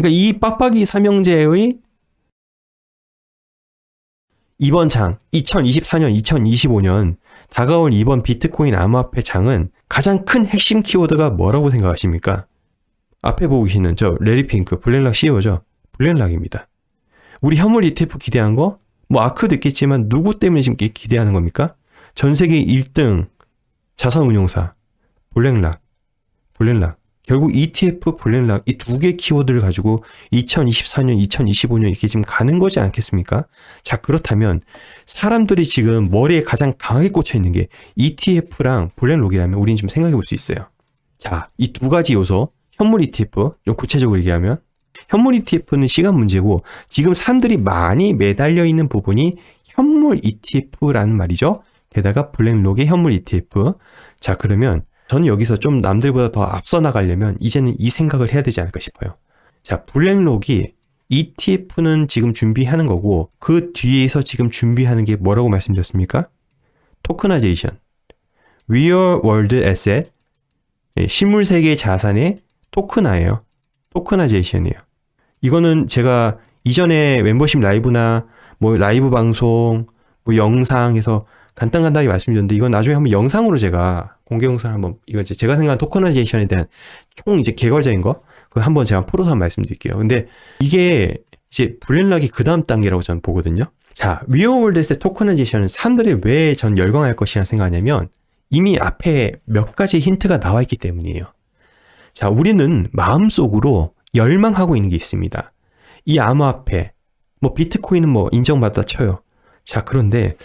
그러니까 이 빡빡이 삼형제의 이번 장, 2024년, 2025년 다가올 이번 비트코인 암호화폐 장은 가장 큰 핵심 키워드가 뭐라고 생각하십니까? 앞에 보고 계시는 저 레리핑크, 블랙락 CEO죠. 블랙락입니다. 우리 현물 ETF 기대한 거? 뭐 아크도 있겠지만 누구 때문에 지금 기대하는 겁니까? 전 세계 1등 자산운용사 블랙락. 결국 ETF, 블랙락 이 두 개 키워드를 가지고 2024년, 2025년 이렇게 지금 가는 거지 않겠습니까? 자, 그렇다면 사람들이 지금 머리에 가장 강하게 꽂혀 있는 게 ETF랑 블랙록이라면 우리는 좀 생각해 볼 수 있어요. 자, 이 두 가지 요소, 현물 ETF, 좀 구체적으로 얘기하면 현물 ETF는 시간 문제고 지금 사람들이 많이 매달려 있는 부분이 현물 ETF라는 말이죠. 게다가 블랙록의 현물 ETF. 자, 그러면 저는 여기서 좀 남들보다 더 앞서 나가려면 이제는 이 생각을 해야 되지 않을까 싶어요. 자, 블랙록이 ETF는 지금 준비하는 거고 그 뒤에서 지금 준비하는 게 뭐라고 말씀드렸습니까? 토크나이제이션, Real World Asset, 실물 세계의 자산의 토크나예요. 토크나이제이션이에요. 이거는 제가 이전에 멤버십 라이브나 뭐 라이브 방송, 뭐 영상에서 간단하게 말씀드렸는데 이건 나중에 한번 영상으로 제가 공개 영상 한번 이거 이제 제가 생각하는 토커나이제이션에 대한 총 이제 개괄적인 거 그거 한번 제가 풀어서 한번 말씀드릴게요. 근데 이게 이제 블랙락이 그 다음 단계라고 저는 보거든요. 자, 리얼월드에서의 토커나이제이션은 사람들이 왜 전 열광할 것이라 생각하냐면 이미 앞에 몇 가지 힌트가 나와 있기 때문이에요. 자, 우리는 마음속으로 열망하고 있는 게 있습니다. 이 암호화폐, 뭐 비트코인은 뭐 인정받다 쳐요. 자, 그런데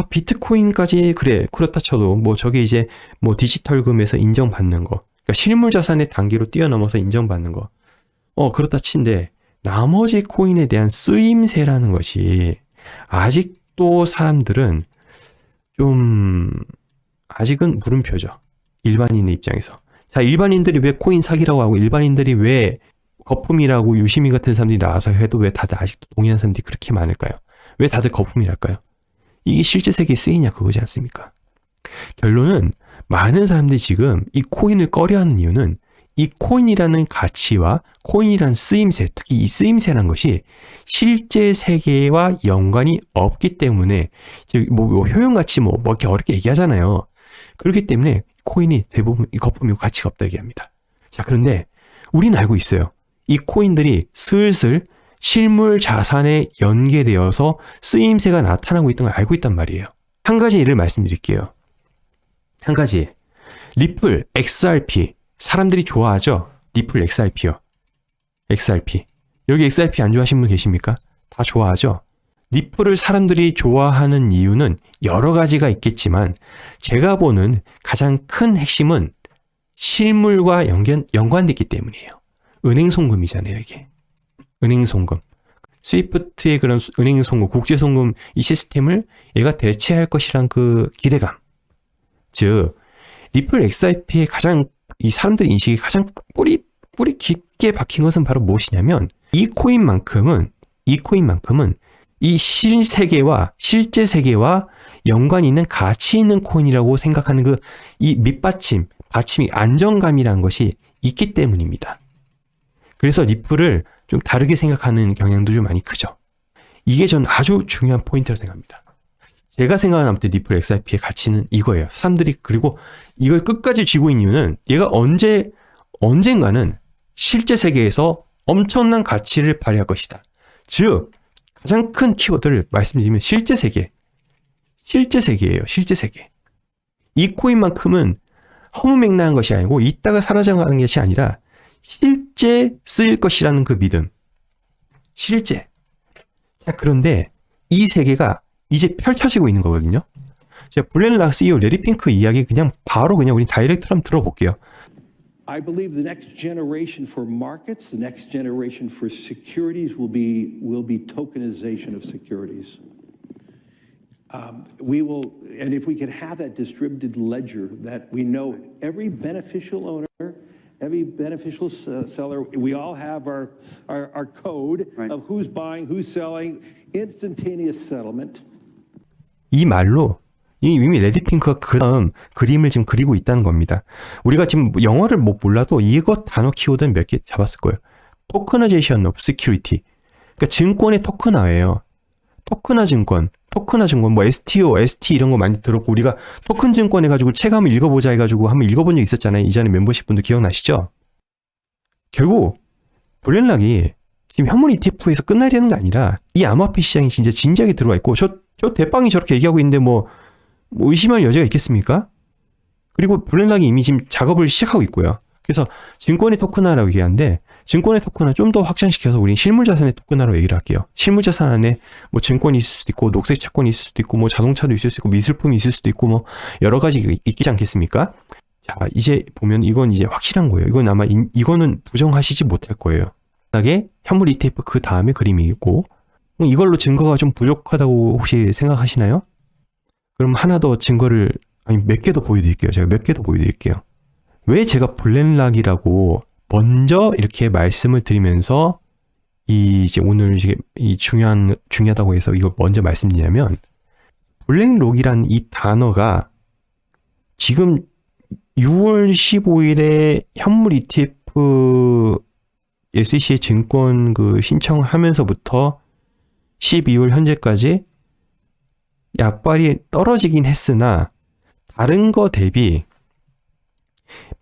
비트코인까지 그래 그렇다 쳐도 뭐 저게 이제 뭐 디지털금에서 인정받는 거, 그러니까 실물 자산의 단계로 뛰어넘어서 인정받는 거, 그렇다 친데 나머지 코인에 대한 쓰임새라는 것이 아직도 사람들은 좀 아직은 물음표죠. 일반인의 입장에서. 자, 일반인들이 왜 코인 사기라고 하고 일반인들이 왜 거품이라고 유시민 같은 사람들이 나와서 해도 왜 다들 아직도 동의하는 사람들이 그렇게 많을까요? 왜 다들 거품이랄까요? 이게 실제 세계에 쓰이냐 그거지 않습니까? 결론은 많은 사람들이 지금 이 코인을 꺼려하는 이유는 이 코인이라는 가치와 코인이라는 쓰임새, 특히 이 쓰임새라는 것이 실제 세계와 연관이 없기 때문에 뭐 효용가치 뭐 이렇게 어렵게 얘기하잖아요. 그렇기 때문에 코인이 대부분 이 거품이고 가치가 없다 얘기합니다. 자, 그런데 우리는 알고 있어요. 이 코인들이 슬슬 실물 자산에 연계되어서 쓰임새가 나타나고 있다는 걸 알고 있단 말이에요. 한 가지 예를 말씀드릴게요. 한 가지. 리플 XRP. 사람들이 좋아하죠? 리플 XRP요. XRP. 여기 XRP 안 좋아하시는 분 계십니까? 다 좋아하죠? 리플을 사람들이 좋아하는 이유는 여러 가지가 있겠지만 제가 보는 가장 큰 핵심은 실물과 연관되어 있기 때문이에요. 은행 송금이잖아요, 이게. 은행 송금. 스위프트의 그런 은행 송금, 국제 송금 이 시스템을 얘가 대체할 것이란 그 기대감. 즉, 리플 XRP의 가장 이 사람들 인식이 가장 뿌리 깊게 박힌 것은 바로 무엇이냐면 이 코인만큼은 이 실세계와 실제 세계와 연관이 있는 가치 있는 코인이라고 생각하는 그 이 받침이 안정감이라는 것이 있기 때문입니다. 그래서 리플을 좀 다르게 생각하는 경향도 좀 많이 크죠. 이게 전 아주 중요한 포인트라고 생각합니다. 제가 생각하는 아무튼 리플 XRP의 가치는 이거예요. 사람들이 그리고 이걸 끝까지 쥐고 있는 이유는 얘가 언젠가는 실제 세계에서 엄청난 가치를 발휘할 것이다. 즉 가장 큰 키워드를 말씀드리면 실제 세계예요. 실제 세계. 이 코인만큼은 허무맹랑한 것이 아니고 있다가 사라져가는 것이 아니라 실제 쓰일 것이라는 그 믿음. 실제. 자, 그런데 이 세계가 이제 펼쳐지고 있는 거거든요. 제가 블랙락 CEO 레리 핑크 이야기 바로 우리 다이렉트로 한번 들어볼게요. I believe the next generation for markets, the next generation for securities will be tokenization of securities. And if we can have that distributed ledger that we know every beneficial owner, every beneficial seller, we all have our code right. of who's buying, who's selling, instantaneous settlement. 이 말로 이미 레디핑크가 그 다음 그림을 지금 그리고 있다는 겁니다. 우리가 지금 영어를 몰라도 이것 단어 키워드는 몇 개 잡았을 거예요. 토커나이제이션 오브 시큐리티. 그러니까 증권의 토큰화예요. 토큰화 증권, 뭐 STO, ST 이런 거 많이 들었고 우리가 토큰 증권 해가지고 책 한번 읽어보자 해가지고 한번 읽어본 적 있었잖아요. 이전에 멤버십 분들 기억나시죠? 결국 블랙락이 지금 현물 ETF에서 끝나려는 게 아니라 이 암호화폐 시장이 진짜 진지하게 들어와 있고 저 대빵이 저렇게 얘기하고 있는데 뭐 의심할 여지가 있겠습니까? 그리고 블랙락이 이미 지금 작업을 시작하고 있고요. 그래서 증권의 토큰화라고 얘기하는데 증권의 토큰화 좀 더 확장시켜서 우린 실물자산의 토큰화로 얘기를 할게요. 실물자산 안에 뭐 증권이 있을 수도 있고 녹색 채권이 있을 수도 있고 뭐 자동차도 있을 수도 있고 미술품이 있을 수도 있고 뭐 여러 가지가 있지 않겠습니까? 자, 이제 보면 이건 이제 확실한 거예요. 이건 아마 이거는 부정하시지 못할 거예요. 만약에 현물 ETF 그 다음에 그림이 있고 이걸로 증거가 좀 부족하다고 혹시 생각하시나요? 그럼 하나 더 증거를 몇 개 더 보여드릴게요. 제가 몇 개 더 보여드릴게요. 왜 제가 블랙락이라고 먼저 이렇게 말씀을 드리면서 이제 오늘 이 중요하다고 해서 이걸 먼저 말씀드리냐면 블랙록이란 이 단어가 지금 6월 15일에 현물 ETF SEC 증권 그 신청하면서부터 12월 현재까지 약발이 떨어지긴 했으나 다른 거 대비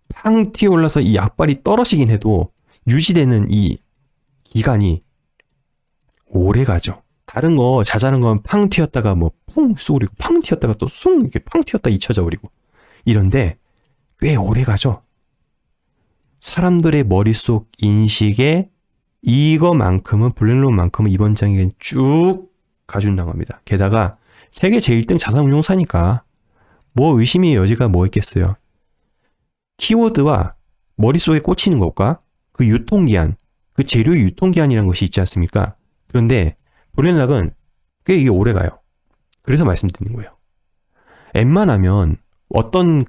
팡 튀어 올라서 이 약발이 떨어지긴 해도 유지되는 이 기간이 오래 가죠. 다른 거 자잘한 건 팡 튀었다가 뭐 풍 쏘그리고 팡 튀었다가 또 숭 이렇게 팡 튀었다 잊혀져 버리고 이런데 꽤 오래 가죠. 사람들의 머릿속 인식에 이거만큼은 블랙록만큼은 이번 장에는 쭉 가준다고 합니다. 게다가 세계 제1등 자산운용사니까 뭐 의심의 여지가 뭐 있겠어요. 키워드와 머릿속에 꽂히는 것과 그 유통기한, 그 재료의 유통기한이라는 것이 있지 않습니까? 그런데 블랙락은 꽤 이게 오래 가요. 그래서 말씀드리는 거예요. 웬만하면 어떤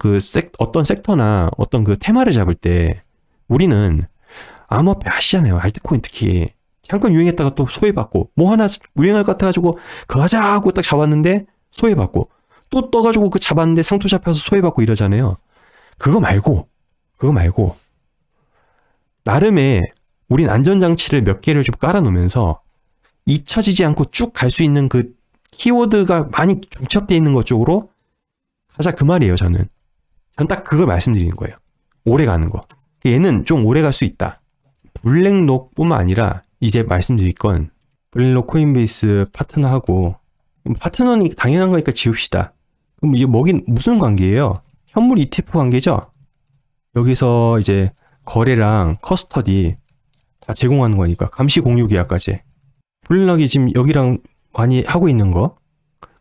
섹터나 어떤 그 테마를 잡을 때 우리는 암호화폐 아시잖아요. 알트코인 특히. 잠깐 유행했다가 또 소외받고 뭐 하나 유행할 것 같아가지고 그거 하자 하고 딱 잡았는데 소외받고 또 떠가지고 그 잡았는데 상투 잡혀서 소외받고 이러잖아요. 그거 말고 나름의 우린 안전장치를 몇 개를 좀 깔아놓으면서 잊혀지지 않고 쭉 갈 수 있는 그 키워드가 많이 중첩되어 있는 것 쪽으로 가자 그 말이에요. 전 딱 그걸 말씀드리는 거예요. 오래 가는 거. 얘는 좀 오래 갈 수 있다. 블랙록뿐만 아니라 이제 말씀드릴 건 블랙록 코인베이스 파트너하고 파트너는 당연한 거니까 지웁시다. 그럼 이게 무슨 관계예요? 현물 ETF 관계죠? 여기서 이제 거래랑 커스터디 다 제공하는 거니까 감시 공유 계약까지. 블랙록이 지금 여기랑 많이 하고 있는 거.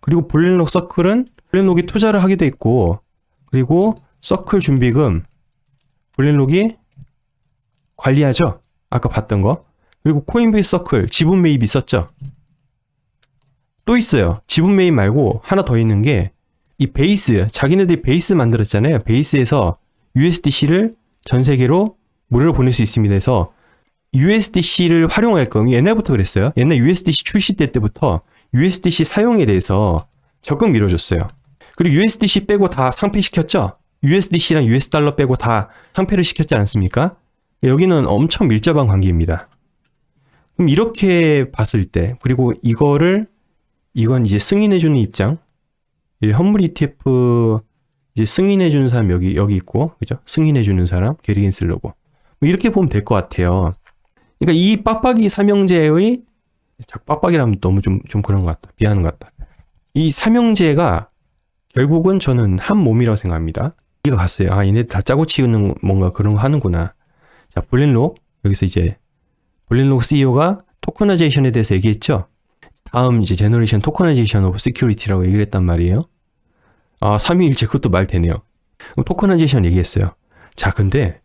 그리고 블랙록 서클은 블랙록이 투자를 하게 돼 있고 그리고 서클 준비금 블랙록이 관리하죠. 아까 봤던 거. 그리고 코인베이스 서클 지분 매입 있었죠. 또 있어요. 지분 매입 말고 하나 더 있는 게 이 베이스, 자기네들이 베이스 만들었잖아요. 베이스에서 USDC를 전 세계로 무료로 보낼 수 있습니다. 해서 USDC를 활용할 거면 옛날부터 그랬어요. 옛날 USDC 출시 때부터 USDC 사용에 대해서 적극 밀어줬어요. 그리고 USDC 빼고 다 상폐시켰죠. USDC랑 US 달러 빼고 다 상폐를 시켰지 않습니까? 여기는 엄청 밀접한 관계입니다. 그럼 이렇게 봤을 때 그리고 이건 이제 승인해주는 입장. 현물 ETF 이제 승인해주는 사람 여기 있고, 그죠? 승인해주는 사람 게리 겐슬러고 뭐 이렇게 보면 될 것 같아요. 그러니까 이 빡빡이 삼형제의 빡빡이라면 너무 좀 그런 것 같다. 미안한 것 같다. 이 삼형제가 결국은 저는 한 몸이라고 생각합니다. 이해가 갔어요. 아, 얘네들 다 짜고 치우는 뭔가 그런 거 하는구나. 자, 블랙록 여기서 이제 블랙록 CEO가 토커나이제이션에 대해서 얘기했죠. 다음 이제 제너레이션 토커나이제이션 오브 시큐리티라고 얘기를 했단 말이에요. 아, 3위일체 그것도 말 되네요. 그럼 토커나이제이션 얘기했어요. 자, 근데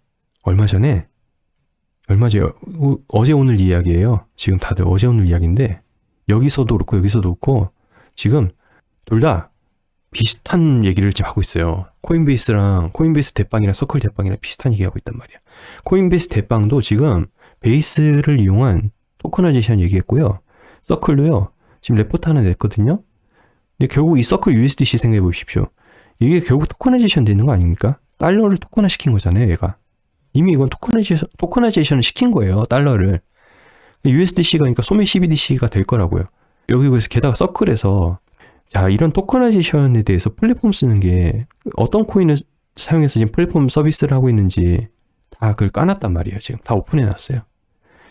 어제 오늘 이야기예요. 지금 다들 어제 오늘 이야기인데 여기서도 그렇고 지금 둘 다 비슷한 얘기를 지금 하고 있어요. 코인베이스 대빵이랑 서클 대빵이랑 비슷한 얘기하고 있단 말이야. 코인베이스 대빵도 지금 베이스를 이용한 토커나이제이션 얘기했고요. 서클도요. 지금 레포트 하나 냈거든요. 근데 결국 이 서클 USDC 생각해 보십시오. 이게 결국 토커나이제이션 되는 거 아닙니까? 달러를 토커나 시킨 거잖아요, 얘가. 이미 이건 토커나이제이션을 시킨 거예요. 달러를. USDC가 그러니까 소매 CBDC가 될 거라고요. 여기 그래서 게다가 서클에서 자, 이런 토커나이제이션에 대해서 플랫폼 쓰는 게 어떤 코인을 사용해서 지금 플랫폼 서비스를 하고 있는지 다 그걸 까놨단 말이에요. 지금 다 오픈해놨어요.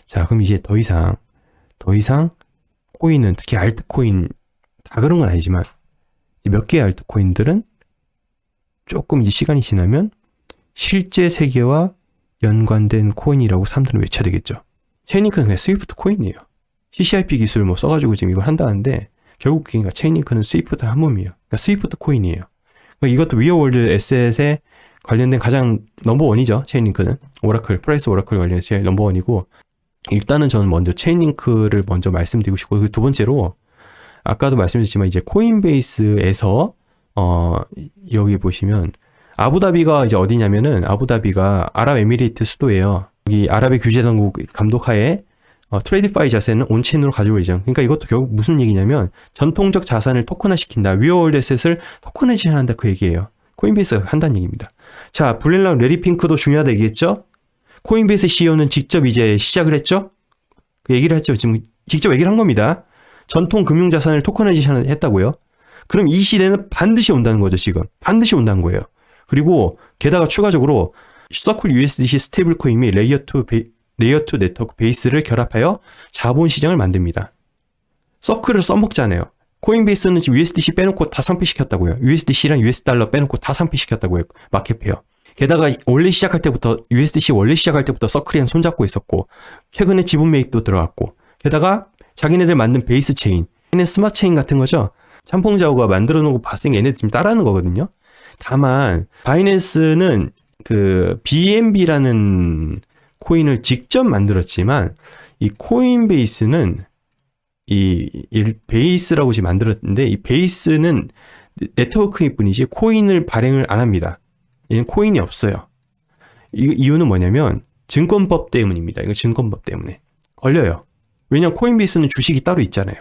자, 그럼 이제 더 이상 코인은 특히 알트코인 다 그런 건 아니지만 몇 개의 알트코인들은 조금 이제 시간이 지나면 실제 세계와 연관된 코인이라고 사람들은 외쳐야 되겠죠. 체인링크는 그냥 스위프트 코인이에요. CCIP 기술 뭐 써가지고 지금 이걸 한다는데 결국 그러니까 체인링크는 스위프트 한 몸이에요. 그러니까 스위프트 코인이에요. 그러니까 이것도 리얼월드 에셋에 관련된 가장 넘버원이죠. 체인링크는 프라이스 오라클 관련해서 넘버원이고, 일단은 저는 먼저 체인링크를 먼저 말씀드리고 싶고, 그 두 번째로 아까도 말씀드렸지만 이제 코인베이스에서 여기 보시면 아부다비가 이제 어디냐면은 아부다비가 아랍에미레이트 수도예요. 여기 아랍의 규제 당국 감독하에 트레이드파이 자산은 온체인으로 가져올 예정. 그러니까 이것도 결국 무슨 얘기냐면 전통적 자산을 토큰화시킨다. 리얼월드 에셋을 토큰화이제이션 한다 그 얘기예요. 코인베이스가 한다는 얘기입니다. 자, 블랙락 레리 핑크도 중요하다 얘기했죠. 코인베이스 CEO는 직접 이제 시작을 했죠. 그 얘기를 했죠. 지금 직접 얘기를 한 겁니다. 전통 금융 자산을 토큰화이제이션 했다고요. 그럼 이 시대는 반드시 온다는 거죠. 지금 반드시 온다는 거예요. 그리고 게다가 추가적으로 서클 USDC 스테이블 코인 및 레이어 2 네트워크 베이스를 결합하여 자본시장을 만듭니다. 서클을 써먹잖아요. 코인베이스는 지금 USDC 빼놓고 다 상폐시켰다고요. USDC랑 US 달러 빼놓고 다 상폐시켰다고요. 마켓페어. 게다가 원래 시작할 때부터 USDC 원래 시작할 때부터 서클이랑 손잡고 있었고, 최근에 지분 매입도 들어갔고, 게다가 자기네들 만든 베이스 체인, 얘네 스마트 체인 같은 거죠. 참퐁자오가 만들어 놓은 거 봤으니까 얘네들 지금 따라하는 거거든요. 다만 바이낸스는 그 BNB라는 코인을 직접 만들었지만 이 코인베이스는 이 베이스라고 지금 만들었는데 이 베이스는 네트워크일 뿐이지 코인을 발행을 안 합니다. 얘는 코인이 없어요. 이유는 뭐냐면 증권법 때문입니다. 이거 증권법 때문에 걸려요. 왜냐면 코인베이스는 주식이 따로 있잖아요.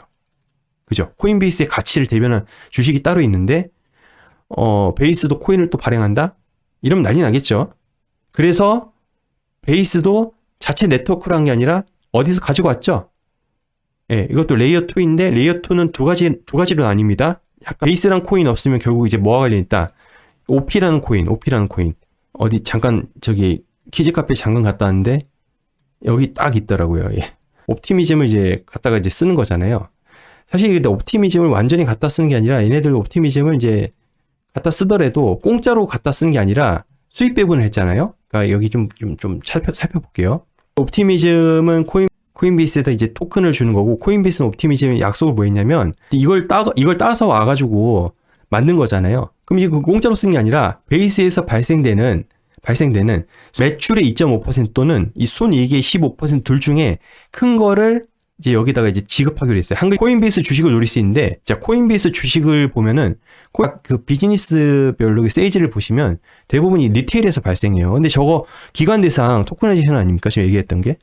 그죠? 코인베이스의 가치를 대변한 주식이 따로 있는데 베이스도 코인을 또 발행한다? 이러면 난리 나겠죠. 그래서 베이스도 자체 네트워크란 게 아니라 어디서 가지고 왔죠? 예, 이것도 레이어 2인데 레이어 2는 두 가지로 나뉩니다. 약간 베이스랑 코인 없으면 결국 이제 뭐가 관련 있다? OP라는 코인. 어디 잠깐 저기 키즈카페 잠깐 갔다 왔는데 여기 딱 있더라고요. 예. 옵티미즘을 이제 갖다가 이제 쓰는 거잖아요. 사실 근데 옵티미즘을 완전히 갖다 쓰는 게 아니라 얘네들 옵티미즘을 이제 갖다 쓰더라도 공짜로 갖다 쓰는 게 아니라 수익 배분을 했잖아요. 그러니까 여기 좀 살펴볼게요. 옵티미즘은 코인베이스에다 이제 토큰을 주는 거고, 코인베이스는 옵티미즘의 약속을 뭐 했냐면 이걸 따서 와가지고 만든 거잖아요. 그럼 이거 공짜로 쓴 게 아니라 베이스에서 발생되는 매출의 2.5% 또는 이 순이익의 15% 둘 중에 큰 거를 이제 여기다가 이제 지급하기로 했어요. 한글 코인베이스 주식을 노릴 수 있는데, 자, 코인베이스 주식을 보면은 그 비즈니스별로 세이지를 보시면 대부분이 리테일에서 발생해요. 근데 저거 기관 대상 토큰화이제이션 아닙니까? 제가 얘기했던 게.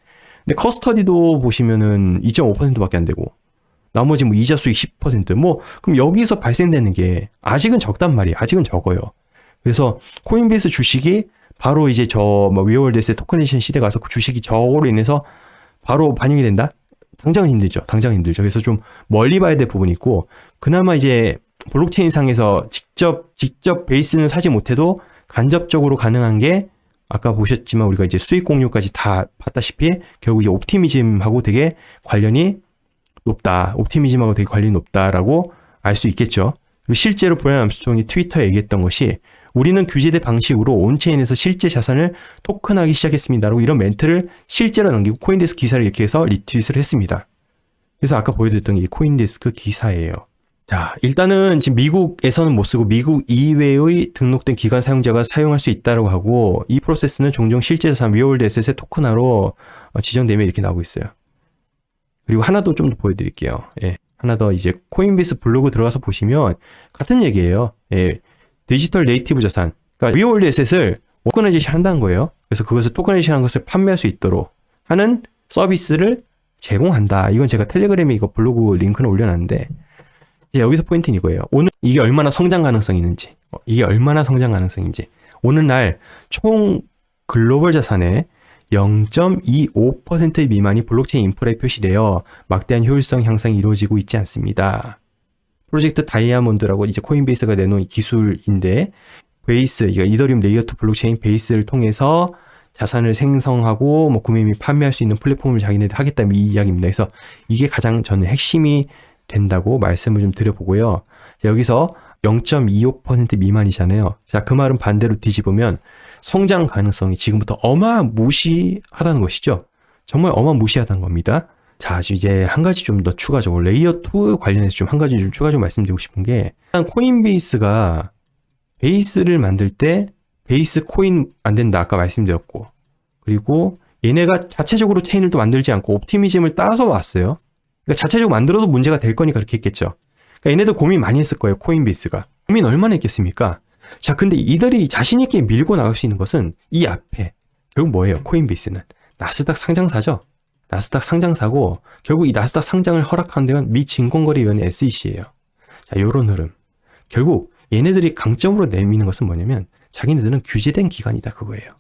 근데 커스터디도 보시면은 2.5%밖에 안 되고, 나머지 뭐 이자 수익 10%, 뭐 그럼 여기서 발생되는 게 아직은 적단 말이에요. 아직은 적어요. 그래서 코인베이스 주식이 바로 이제 저 뭐 리얼월드 에셋 토큰화이제이션 시대 가서 그 주식이 저거로 인해서 바로 반영이 된다? 당장은 힘들죠. 그래서 좀 멀리 봐야 될 부분이 있고, 그나마 이제 블록체인 상에서 직접 베이스는 사지 못해도 간접적으로 가능한 게 아까 보셨지만 우리가 이제 수익 공유까지 다 봤다시피 결국 이제 옵티미즘하고 되게 관련이 높다라고 알 수 있겠죠. 그리고 실제로 브라이언 암스트롱이 트위터에 얘기했던 것이 우리는 규제된 방식으로 온체인에서 실제 자산을 토큰하기 시작했습니다라고 이런 멘트를 실제로 남기고 코인데스크 기사를 이렇게 해서 리트윗을 했습니다. 그래서 아까 보여드렸던 게 이 코인데스크 기사예요. 자, 일단은 지금 미국에서는 못 쓰고 미국 이외의 등록된 기관 사용자가 사용할 수 있다고 하고, 이 프로세스는 종종 실제 자산 리얼월드 에셋의 토큰화로 지정되면 이렇게 나오고 있어요. 그리고 하나 더 좀 보여드릴게요. 예, 하나 더 이제 코인베이스 블로그 들어가서 보시면 같은 얘기예요. 예, 디지털 네이티브 자산, 그러니까 리얼월드 에셋을 토큰화이제이션 한다는 거예요. 그래서 그것을 토큰화이제이션 한 것을 판매할 수 있도록 하는 서비스를 제공한다. 이건 제가 텔레그램에 이거 블로그 링크는 올려놨는데, 여기서 포인트는 이거예요. 오늘 이게 얼마나 성장 가능성이 있는지, 오늘날 총 글로벌 자산의 0.25% 미만이 블록체인 인프라에 표시되어 막대한 효율성 향상이 이루어지고 있지 않습니다. 프로젝트 다이아몬드라고 이제 코인베이스가 내놓은 기술인데 베이스, 그러니까 이더리움 레이어 2 블록체인 베이스를 통해서 자산을 생성하고 뭐 구매 및 판매할 수 있는 플랫폼을 자기네들 하겠다는 이 이야기입니다. 그래서 이게 가장 저는 핵심이 된다고 말씀을 좀 드려보고요. 자, 여기서 0.25% 미만이잖아요. 자, 그 말은 반대로 뒤집으면 성장 가능성이 지금부터 어마무시하다는 것이죠. 정말 어마무시하다는 겁니다. 자, 이제 한 가지 좀 더 추가적으로 레이어 2 관련해서 좀 한 가지 좀 추가적으로 말씀드리고 싶은 게 일단 코인베이스가 베이스를 만들 때 베이스 코인 안 된다 아까 말씀드렸고 그리고 얘네가 자체적으로 체인을 또 만들지 않고 옵티미즘을 따서 왔어요. 그러니까 자체적으로 만들어도 문제가 될 거니까 그렇게 했겠죠. 그러니까 얘네들 고민 많이 했을 거예요. 코인베이스가. 고민 얼마나 했겠습니까? 자, 근데 이들이 자신 있게 밀고 나갈 수 있는 것은 이 앞에 결국 뭐예요? 코인베이스는 나스닥 상장사죠. 나스닥 상장사고 결국 이 나스닥 상장을 허락한 데는 미 증권거래위원회 SEC예요. 자, 요런 흐름. 결국 얘네들이 강점으로 내미는 것은 뭐냐면 자기네들은 규제된 기관이다 그거예요.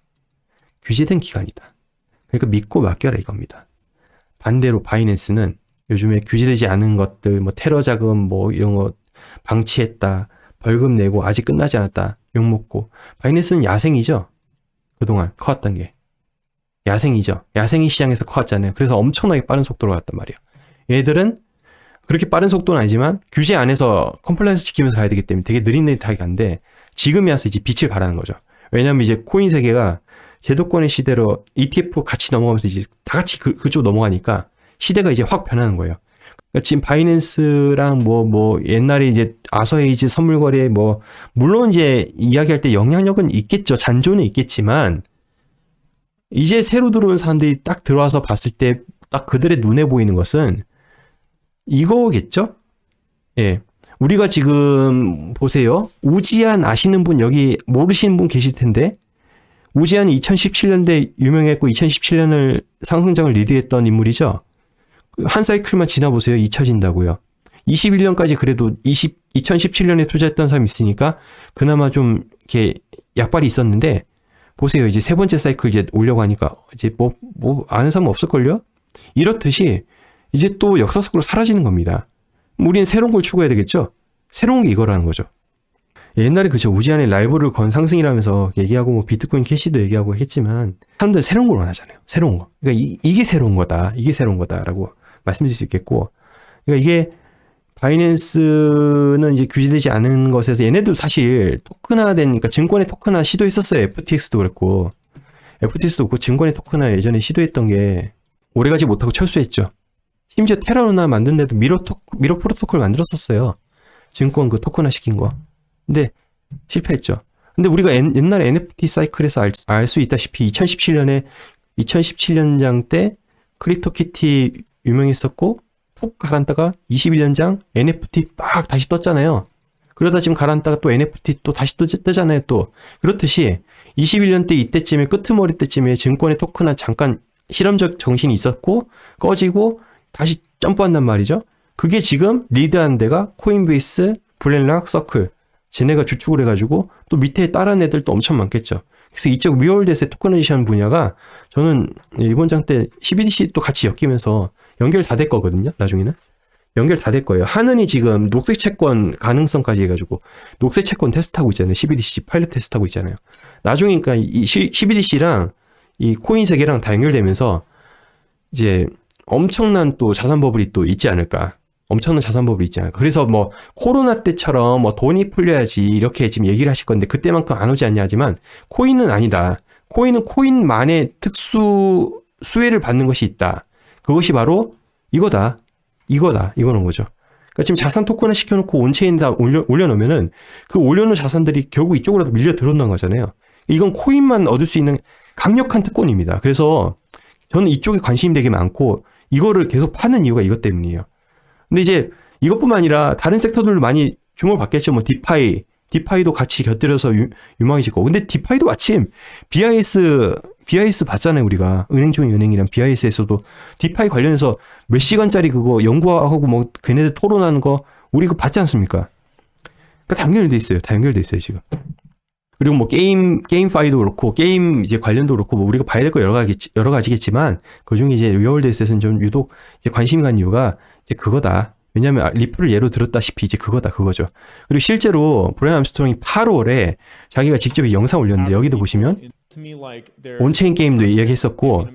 규제된 기관이다. 그러니까 믿고 맡겨라 이겁니다. 반대로 바이낸스는 요즘에 규제되지 않은 것들 뭐 테러 자금 뭐 이런 거 방치했다. 벌금 내고 아직 끝나지 않았다. 욕먹고. 바이낸스는 야생이죠. 그동안 커왔던 게. 야생이죠. 야생이 시장에서 커왔잖아요. 그래서 엄청나게 빠른 속도로 갔단 말이에요. 얘들은 그렇게 빠른 속도는 아니지만 규제 안에서 컴플라이언스 지키면서 가야 되기 때문에 되게 느릿느릿하게 간데 지금이 와서 이제 빛을 발하는 거죠. 왜냐하면 이제 코인 세계가 제도권의 시대로 ETF 같이 넘어가면서 이제 다 같이 그쪽 넘어가니까 시대가 이제 확 변하는 거예요. 그러니까 지금 바이낸스랑 뭐 옛날에 이제 아서에이즈 선물 거래 뭐 물론 이제 이야기할 때 영향력은 있겠죠. 잔존은 있겠지만 이제 새로 들어온 사람들이 딱 들어와서 봤을 때 딱 그들의 눈에 보이는 것은 이거겠죠? 예. 우리가 지금 보세요. 우지안 아시는 분 여기 모르시는 분 계실 텐데 우지안이 2017년대 유명했고 2017년을 상승장을 리드했던 인물이죠. 한 사이클만 지나보세요. 잊혀진다고요. 21년까지 그래도 2017년에 투자했던 사람이 있으니까 그나마 좀 이렇게 약발이 있었는데 보세요. 이제 세 번째 사이클 이제 오려고 하니까 이제 뭐 아는 사람 없을걸요? 이렇듯이 이제 또 역사 속으로 사라지는 겁니다. 우리는 새로운 걸 추구해야 되겠죠? 새로운 게 이거라는 거죠. 옛날에 그죠. 우지안의 라이벌을 건 상승이라면서 얘기하고 뭐 비트코인 캐시도 얘기하고 했지만 사람들은 새로운 걸 원하잖아요. 새로운 거. 그러니까 이게 새로운 거다. 이게 새로운 거다라고 말씀드릴 수 있겠고. 그러니까 이게 바이낸스는 이제 규제되지 않은 것에서 얘네도 사실 토큰화된 그러니까 증권의 토큰화 시도했었어요. FTX도 그랬고. FTX도 그렇고 증권의 토큰화 예전에 시도했던 게 오래가지 못하고 철수했죠. 심지어 테라루나 만든 데도 미러 프로토콜 만들었었어요. 증권 그 토큰화 시킨 거. 근데 실패했죠. 근데 우리가 옛날에 NFT 사이클에서 알 수 있다시피 2017년장 때 크립토키티 유명했었고 푹 가라앉다가 21년장 NFT 빡 다시 떴잖아요. 그러다 지금 가라앉다가 또 NFT 또 다시 뜨잖아요. 또 그렇듯이 21년 때 이때쯤에 끄트머리 때쯤에 증권의 토큰화 잠깐 실험적 정신이 있었고 꺼지고 다시 점프한단 말이죠. 그게 지금 리드한 데가 코인베이스, 블랙락, 서클 쟤네가 주축을 해가지고 또 밑에 다른 애들도 엄청 많겠죠. 그래서 이쪽 리얼댓의 토커나이제이션 분야가 저는 이번 장 때 CBDC 또 같이 엮이면서 연결 다 될 거거든요. 나중에는 연결 다 될 거예요. 하느니 지금 녹색 채권 가능성까지 해가지고 녹색 채권 테스트하고 있잖아요. CBDC 파일럿 테스트하고 있잖아요. 나중에 그러니까 이 CBDC랑 이 코인 세계랑 다 연결되면서 이제 엄청난 또 자산 버블이 또 있지 않을까. 엄청난 자산 버블이 있지 않을까. 그래서 뭐 코로나 때처럼 뭐 돈이 풀려야지 이렇게 지금 얘기를 하실 건데 그때만큼 안 오지 않냐 하지만 코인은 아니다. 코인은 코인만의 특수 수혜를 받는 것이 있다. 그것이 바로 이거다. 이거는 거죠. 그러니까 지금 자산 토큰을 시켜놓고 온체인 다 올려놓으면은 그 올려놓은 자산들이 결국 이쪽으로 밀려 들어온다는 거잖아요. 이건 코인만 얻을 수 있는 강력한 특권입니다. 그래서 저는 이쪽에 관심이 되게 많고 이거를 계속 파는 이유가 이것 때문이에요. 근데 이제 이것뿐만 아니라 다른 섹터들도 많이 주목을 받겠죠. 뭐 디파이도 같이 곁들여서 유망해질 거고. 근데 디파이도 마침 BIS 봤잖아요. 우리가 은행 중에 은행이랑 BIS에서도 디파이 관련해서 몇 시간짜리 그거 연구하고 뭐 걔네들 토론하는 거 우리 그거 봤지 않습니까? 그러니까 다 연결돼 있어요. 지금. 그리고 뭐 게임파이도 그렇고, 게임 이제 관련도 그렇고, 뭐 우리가 봐야 될 거 여러 가지겠지만, 그 중에 이제 리얼데스에서는 좀 유독 이제 관심이 간 이유가 이제 그거다. 왜냐면 리플을 예로 들었다시피 이제 그거죠. 그리고 실제로 브라이언 암스트롱이 8월에 자기가 직접 영상 올렸는데, 여기도 보시면 온체인 게임도 이야기했었고,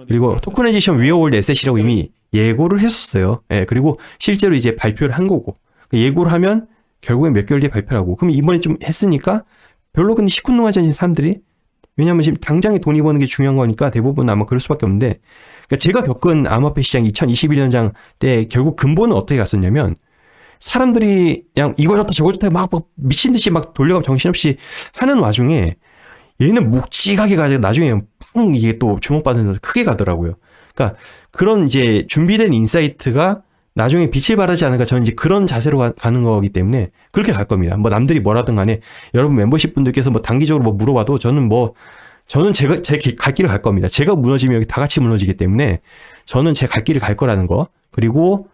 그리고 토커나이제이션 리얼월드 에셋이라고 이미 예고를 했었어요. 예, 그리고 실제로 이제 발표를 한 거고, 예고를 하면 결국엔 몇 개월 뒤에 발표를 하고, 그럼 이번에 좀 했으니까 별로 근데 시큰둥하지 않은 사람들이, 왜냐면 지금 당장에 돈이 버는 게 중요한 거니까 대부분 아마 그럴 수밖에 없는데, 그러니까 제가 겪은 암호화폐 시장 2021년장 때 결국 근본은 어떻게 갔었냐면, 사람들이 그냥 이거 좋다 저거 좋다 막 미친 듯이 막 돌려가면 정신없이 하는 와중에 얘는 묵직하게 가지고 나중에 펑 이게 또 주목받는 크게 가더라고요. 그러니까 그런 이제 준비된 인사이트가 나중에 빛을 발하지 않을까, 저는 이제 그런 자세로 가는 거기 때문에 그렇게 갈 겁니다. 뭐 남들이 뭐라든 간에 여러분 멤버십 분들께서 뭐 단기적으로 뭐 물어봐도 저는 제 갈 길을 갈 겁니다. 제가 무너지면 여기 다 같이 무너지기 때문에 저는 제 갈 길을 갈 거라는 거. 그리고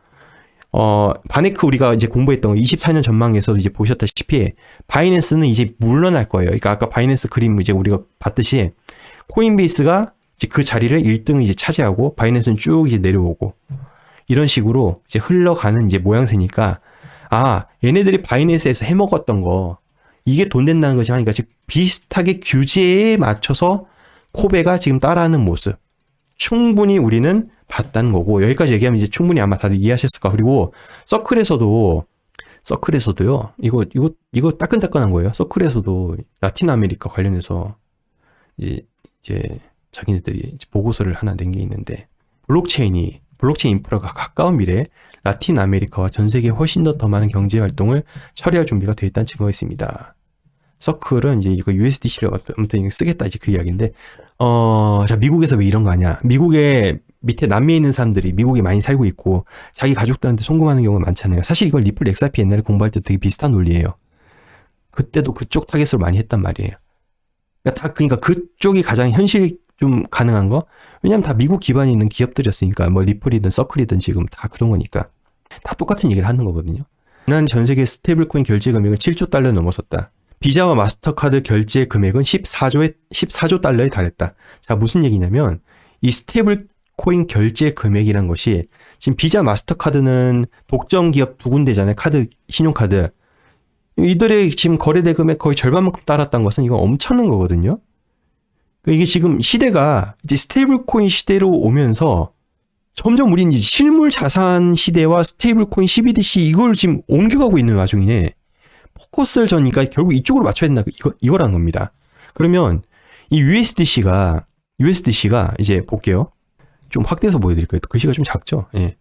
바네크 우리가 이제 공부했던 거 24년 전망에서도 이제 보셨다시피 바이낸스는 이제 물러날 거예요. 그러니까 아까 바이낸스 그림 이제 우리가 봤듯이 코인베이스가 이제 그 자리를 1등을 이제 차지하고 바이낸스는 쭉 이제 내려오고, 이런 식으로 이제 흘러가는 이제 모양새니까, 얘네들이 바이낸스에서 해먹었던 거, 이게 돈 된다는 것이 하니까 즉 비슷하게 규제에 맞춰서 코베가 지금 따라하는 모습, 충분히 우리는 봤다는 거고, 여기까지 얘기하면 이제 충분히 아마 다들 이해하셨을 거야. 그리고 서클에서도요, 이거 따끈따끈한 거예요. 서클에서도 라틴 아메리카 관련해서 이제 자기네들이 보고서를 하나 낸 게 있는데, 블록체인 인프라가 가까운 미래에 라틴 아메리카와 전 세계에 훨씬 더 많은 경제 활동을 처리할 준비가 되어 있다는 증거가 있습니다. 서클은 이제 이거 USDC를 아무튼 쓰겠다 이제 그 이야기인데, 자, 미국에서 왜 이런 거 하냐? 미국의 밑에 남미에 있는 사람들이 미국에 많이 살고 있고 자기 가족들한테 송금하는 경우가 많잖아요. 사실 이걸 리플 XRP 옛날에 공부할 때 되게 비슷한 논리예요. 그때도 그쪽 타겟으로 많이 했단 말이에요. 그러니까 그쪽이 가장 현실 좀 가능한 거? 왜냐면 다 미국 기반이 있는 기업들이었으니까, 뭐 리플이든 서클이든 지금 다 그런 거니까 다 똑같은 얘기를 하는 거거든요. 지난 전 세계 스테이블 코인 결제 금액은 7조 달러 넘어섰다. 비자와 마스터카드 결제 금액은 14조 달러에 달했다. 자, 무슨 얘기냐면 이 스테이블 코인 결제 금액이란 것이, 지금 비자 마스터카드는 독점 기업 두 군데잖아요. 신용카드. 이들의 지금 거래 대금의 거의 절반만큼 따랐다는 것은 이거 엄청난 거거든요. 이게 지금 시대가 이제 스테이블 코인 시대로 오면서 점점 우리는 이제 실물 자산 시대와 스테이블 코인 CBDC 이걸 지금 옮겨가고 있는 와중에 포커스를 저니까 결국 이쪽으로 맞춰야 된다. 이거라는 겁니다. 그러면 이 USDC가 이제 볼게요. 좀 확대해서 보여드릴게요. 글씨가 좀 작죠? 예.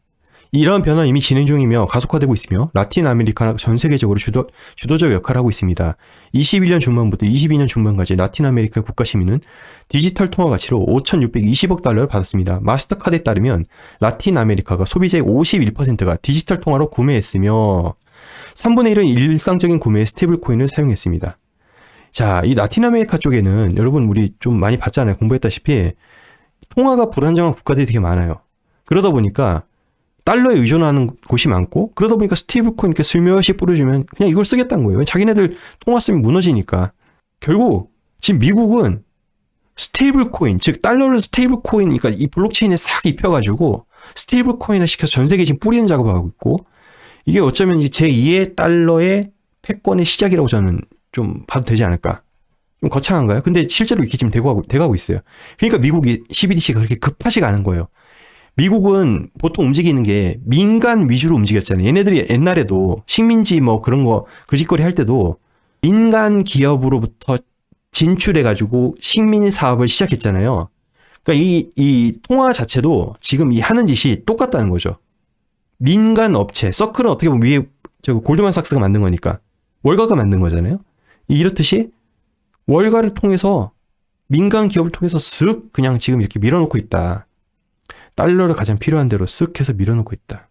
이러한 변화는 이미 진행 중이며 가속화되고 있으며 라틴 아메리카나 전 세계적으로 주도적 역할을 하고 있습니다. 21년 중반부터 22년 중반까지 라틴 아메리카 국가 시민은 디지털 통화 가치로 5,620억 달러를 받았습니다. 마스터카드에 따르면 라틴 아메리카가 소비자의 51%가 디지털 통화로 구매했으며 3분의 1은 일상적인 구매에 스테이블 코인을 사용했습니다. 자, 이 라틴 아메리카 쪽에는 여러분 우리 좀 많이 봤잖아요. 공부했다시피 통화가 불안정한 국가들이 되게 많아요. 그러다 보니까 달러에 의존하는 곳이 많고, 그러다 보니까 스테이블 코인 이렇게 슬며시 뿌려주면 그냥 이걸 쓰겠다는 거예요. 자기네들 통화 쓰면 무너지니까. 결국 지금 미국은 스테이블 코인, 즉 달러를 스테이블 코인, 그러니까 이 블록체인에 싹 입혀가지고 스테이블 코인을 시켜서 전 세계에 지금 뿌리는 작업을 하고 있고, 이게 어쩌면 이제 제2의 달러의 패권의 시작이라고 저는 좀 봐도 되지 않을까. 좀 거창한가요? 근데 실제로 이렇게 지금 돼가고 있어요. 그러니까 미국이 CBDC가 그렇게 급하지가 않은 거예요. 미국은 보통 움직이는 게 민간 위주로 움직였잖아요. 얘네들이 옛날에도 식민지 뭐 그런 거 그 짓거리 할 때도 민간 기업으로부터 진출해가지고 식민 사업을 시작했잖아요. 그러니까 이 통화 자체도 지금 이 하는 짓이 똑같다는 거죠. 민간 업체, 서클은 어떻게 보면 위에 골드만삭스가 만든 거니까 월가가 만든 거잖아요. 이렇듯이 월가를 통해서 민간 기업을 통해서 쓱 그냥 지금 이렇게 밀어놓고 있다. 달러를 가장 필요한 대로 쓱 해서 밀어놓고 있다.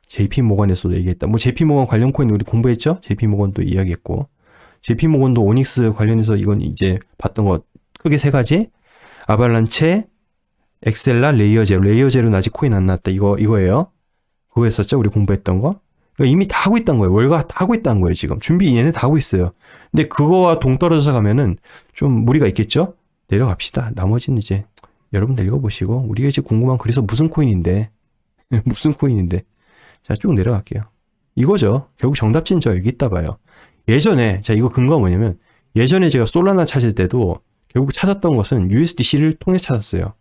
JP모건에서도 얘기했다. 뭐 JP모건 관련 코인 우리 공부했죠? JP모건도 이야기했고, JP모건도 오닉스 관련해서 이건 이제 봤던 거 크게 세 가지. 아발란체, 엑셀라, 레이어제로. 레이어제로는 아직 코인 안 나왔다. 이거예요. 그거 했었죠? 우리 공부했던 거. 그러니까 이미 다 하고 있다는 거예요. 월가 다 하고 있다는 거예요. 지금 준비 얘네 다 하고 있어요. 근데 그거와 동떨어져서 가면은 좀 무리가 있겠죠? 내려갑시다. 나머지는 이제 여러분들 읽어보시고 우리가 이제 궁금한 그래서 무슨 코인인데 무슨 코인인데 자 쭉 내려갈게요. 이거죠. 결국 정답지는 저 여기 있다 봐요. 예전에 자 이거 근거가 뭐냐면 예전에 제가 솔라나 찾을 때도 결국 찾았던 것은 USDC를 통해 찾았어요.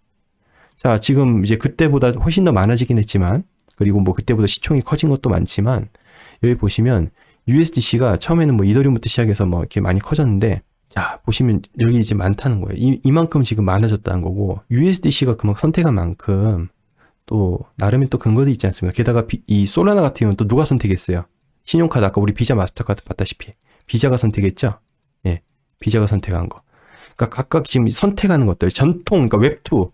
자 지금 이제 그때보다 훨씬 더 많아지긴 했지만 그리고 뭐 그때보다 시총이 커진 것도 많지만 여기 보시면 USDC가 처음에는 뭐 이더리움부터 시작해서 뭐 이렇게 많이 커졌는데 자 보시면 여기 이제 많다는 거예요. 이만큼 지금 많아졌다는 거고 USDC가 그만큼 선택한 만큼 또 나름의 또 근거도 있지 않습니까? 게다가 이 솔라나 같은 경우는 또 누가 선택했어요? 신용카드 아까 우리 비자 마스터카드 봤다시피 비자가 선택했죠? 예, 비자가 선택한 거. 그러니까 각각 지금 선택하는 것들 전통 그러니까 웹2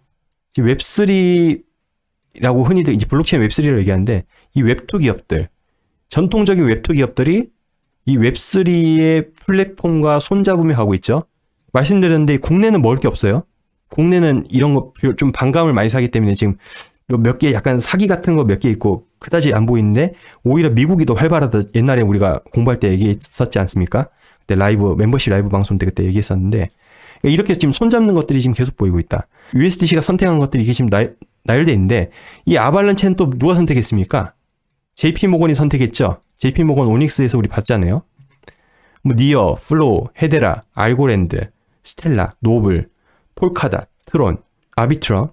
웹3라고 흔히들 이제 블록체인 웹3라고 얘기하는데 이 웹2 기업들 전통적인 웹2 기업들이 이 웹3의 플랫폼과 손잡으며 가고 있죠. 말씀드렸는데 국내는 먹을 게 없어요. 국내는 이런 거 좀 반감을 많이 사기 때문에 지금 몇 개 약간 사기 같은 거 몇 개 있고 그다지 안 보이는데 오히려 미국이 더 활발하다. 옛날에 우리가 공부할 때 얘기했었지 않습니까? 그때 라이브 멤버십 라이브 방송 때 그때 얘기했었는데 이렇게 지금 손잡는 것들이 지금 계속 보이고 있다. USDC가 선택한 것들이 이게 지금 나열돼 있는데 이 아발란체는 또 누가 선택했습니까? JP모건이 선택했죠. JP모건 오닉스에서 우리 봤잖아요. 뭐 니어, 플로우, 헤데라, 알고랜드, 스텔라, 노블, 폴카닷, 트론, 아비트럼,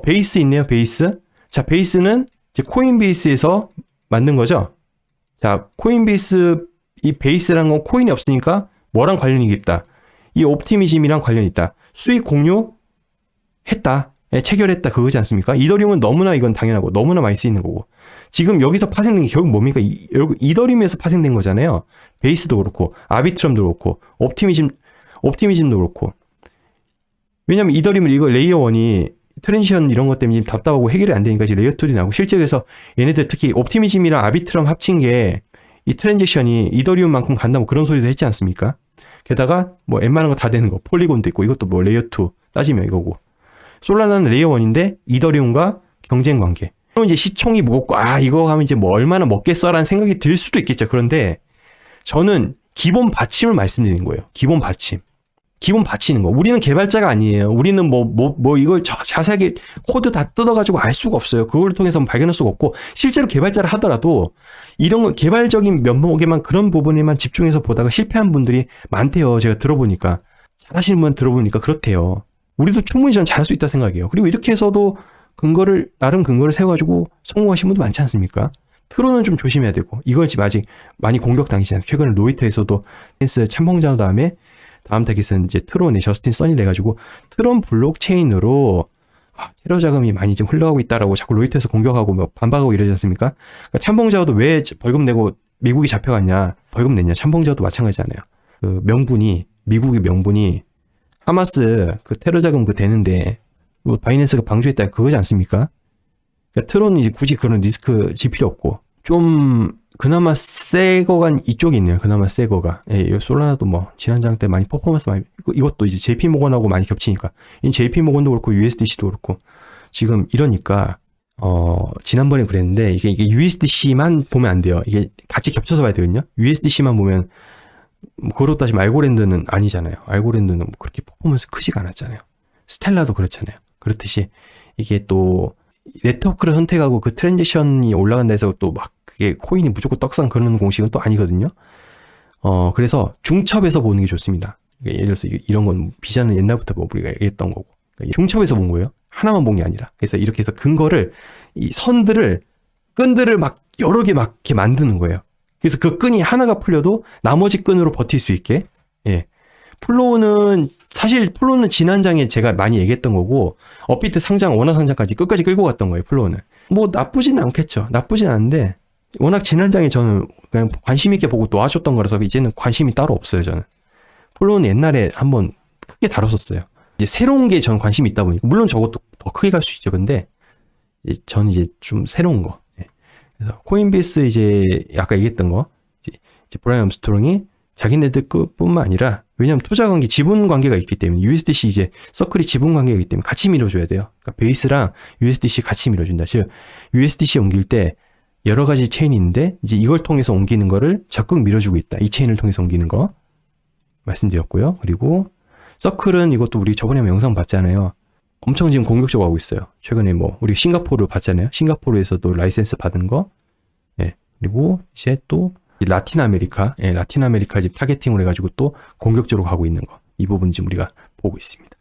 베이스 있네요. 베이스. 자, 베이스는 이제 코인베이스에서 만든 거죠. 자, 코인베이스 이 베이스라는 건 코인이 없으니까 뭐랑 관련이 있다. 이 옵티미즘이랑 관련이 있다. 수익 공유했다. 체결했다. 그거지 않습니까? 이더리움은 너무나 이건 당연하고 너무나 많이 쓰이는 거고. 지금 여기서 파생된 게 결국 뭡니까? 이더리움에서 파생된 거잖아요. 베이스도 그렇고 아비트럼도 그렇고 옵티미즘도 그렇고. 왜냐면 이더리움 이거 레이어 1이 트랜지션 이런 것 때문에 지금 답답하고 해결이 안 되니까 지금 레이어 2이 나오고 실제 그래서 얘네들 특히 옵티미즘이랑 아비트럼 합친 게 이 트랜지션이 이더리움만큼 간다 뭐 그런 소리도 했지 않습니까? 게다가 뭐 웬만한 거 다 되는 거 폴리곤도 있고 이것도 뭐 레이어 2 따지면 이거고 솔라나는 레이어 1인데 이더리움과 경쟁 관계. 그럼 이제 시총이 무겁고 이거 하면 이제 뭐 얼마나 먹겠어라는 생각이 들 수도 있겠죠. 그런데 저는 기본 받침을 말씀드리는 거예요. 기본 받침. 기본 받치는 거. 우리는 개발자가 아니에요. 우리는 뭐 이걸 자세하게 코드 다 뜯어가지고 알 수가 없어요. 그걸 통해서 발견할 수가 없고 실제로 개발자를 하더라도 이런 거 개발적인 면목에만 그런 부분에만 집중해서 보다가 실패한 분들이 많대요. 제가 들어보니까 잘하시는 분 들어보니까 그렇대요. 우리도 충분히 저는 잘할 수 있다 생각해요. 그리고 이렇게 해서도 나름 근거를 세워가지고 성공하신 분도 많지 않습니까? 트론은 좀 조심해야 되고 이걸 지금 아직 많이 공격당하시잖아요. 최근에 로이터에서도 댄스 참봉자 다음 타깃은 이제 트론의 저스틴 선이 돼가지고 트론 블록체인으로 테러 자금이 많이 좀 흘러가고 있다라고 자꾸 로이터에서 공격하고 뭐 반박하고 이러지 않습니까? 그러니까 참봉자도 왜 벌금 내고 미국이 잡혀갔냐? 벌금 냈냐? 참봉자도 마찬가지잖아요. 그 미국의 명분이 하마스 그 테러 자금 되는데 뭐 바이낸스가 방조했다 그거지 않습니까? 그러니까 트론이 이제 굳이 그런 리스크 질 필요 없고 좀 그나마 새 거가 이쪽이 있네요. 그나마 새 거가. 예, 솔라나도 뭐 지난장 때 많이 퍼포먼스 많이 이것도 이제 JP모건하고 많이 겹치니까 이 JP모건도 그렇고 USDC도 그렇고 지금 이러니까 지난번에 그랬는데 이게 USDC만 보면 안 돼요. 이게 같이 겹쳐서 봐야 되거든요. USDC만 보면 그렇다고 따지면 알고랜드는 아니잖아요. 알고랜드는 뭐 그렇게 퍼포먼스 크지가 않았잖아요. 스텔라도 그렇잖아요. 그렇듯이 이게 또 네트워크를 선택하고 그 트랜지션이 올라간다 해서 또 막 그게 코인이 무조건 떡상 그러는 공식은 또 아니거든요. 그래서 중첩에서 보는 게 좋습니다. 예를 들어서 이런 건 비자는 옛날부터 뭐 우리가 얘기했던 거고. 중첩에서 본 거예요. 하나만 본 게 아니라. 그래서 이렇게 해서 근거를, 이 끈들을 막 여러 개 막 이렇게 만드는 거예요. 그래서 그 끈이 하나가 풀려도 나머지 끈으로 버틸 수 있게. 예. 플로우는 지난장에 제가 많이 얘기했던 거고, 업비트 상장, 원화 상장까지 끝까지 끌고 갔던 거예요, 플로우는. 뭐 나쁘진 않겠죠. 나쁘진 않은데, 워낙 지난장에 저는 그냥 관심 있게 보고 놓아줬던 거라서 이제는 관심이 따로 없어요, 저는. 플로우는 옛날에 한번 크게 다뤘었어요. 이제 새로운 게 저는 관심이 있다 보니까, 물론 저것도 더 크게 갈 수 있죠. 근데, 저는 이제 좀 새로운 거. 그래서 코인베이스 이제 아까 얘기했던 거, 이제 브라이언 암스트롱이 자기네들 뿐만 아니라, 왜냐면 투자 관계, 지분 관계가 있기 때문에 USDC 이제 서클이 지분 관계가 있기 때문에 같이 밀어줘야 돼요. 그러니까 베이스랑 USDC 같이 밀어준다. 즉 USDC 옮길 때 여러 가지 체인이 있는데 이제 이걸 통해서 옮기는 거를 적극 밀어주고 있다. 이 체인을 통해서 옮기는 거 말씀드렸고요. 그리고 서클은 이것도 우리 저번에 한번 영상 봤잖아요. 엄청 지금 공격적으로 하고 있어요. 최근에 뭐 우리 싱가포르 봤잖아요. 싱가포르에서도 라이센스 받은 거. 예. 그리고 이제 또 라틴 아메리카 지금 타겟팅을 해가지고 또 공격적으로 가고 있는 거. 이 부분 지금 우리가 보고 있습니다.